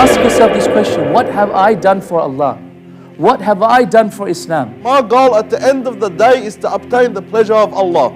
Ask yourself this question: what have I done for Allah? What have I done for Islam? My goal at the end of the day is to obtain the pleasure of Allah.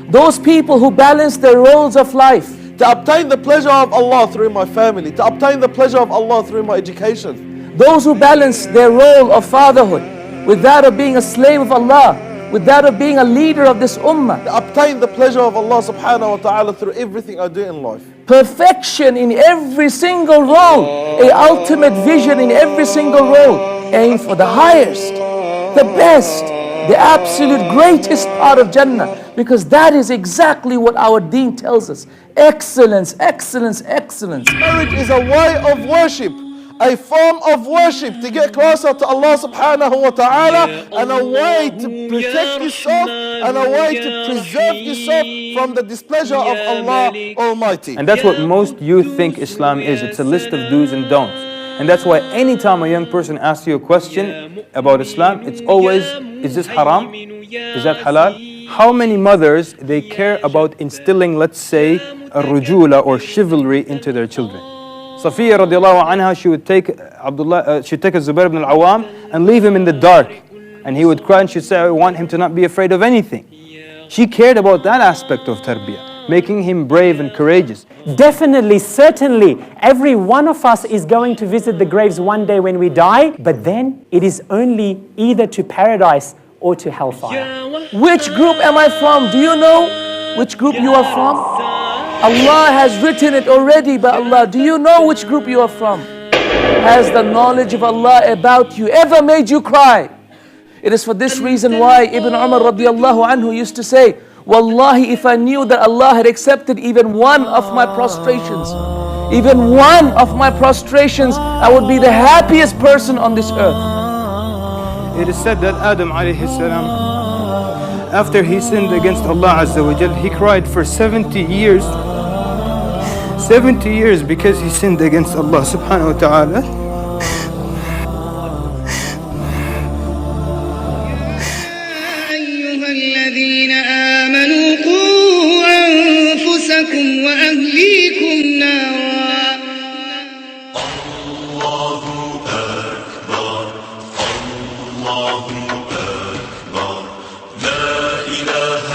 Those people who balance their roles of life, To obtain the pleasure of Allah through my family. To obtain the pleasure of Allah through my education. those who balance their role of fatherhood with that of being a slave of Allah, with that of being a leader of this ummah. To obtain the pleasure of Allah subhanahu wa ta'ala through everything I do in life. Perfection in every single role, a ultimate vision in every single role. Aim for the highest, the best, the absolute greatest part of Jannah, because that is exactly what our deen tells us. Excellence, excellence, excellence. Marriage is a way of worship, a form of worship to get closer to Allah subhanahu wa ta'ala, and a way to protect yourself and a way to preserve yourself from the displeasure of Allah Almighty. And that's what most youth think Islam is. It's a list of do's and don'ts. And that's why anytime a young person asks you a question about Islam, it's always, is this haram? Is that halal? How many mothers, they care about instilling, let's say, a rujula or chivalry into their children? Safiya radiallahu anha, she would take Zubair ibn al-Awwam and leave him in the dark. And he would cry and she'd say, I want him to not be afraid of anything. She cared about that aspect of tarbiyah, making him brave and courageous. Definitely, certainly, every one of us is going to visit the graves one day when we die, but then it is only either to paradise or to hellfire. Which group am I from? Do you know which group you are from? Allah has written it already by Allah. Do you know which group you are from? Has the knowledge of Allah about you ever made you cry? It is for this reason why Ibn Umar radiallahu anhu used to say, Wallahi, if I knew that Allah had accepted even one of my prostrations, even one of my prostrations, I would be the happiest person on this earth. It is said that Adam alayhi salam, after he sinned against Allah Azza wa Jal, he cried for 70 years. 70 years because he sinned against Allah subhanahu wa ta'ala. الذين آمنوا قوا أنفسكم وأهليكم نارا الله أكبر الله أكبر لا إله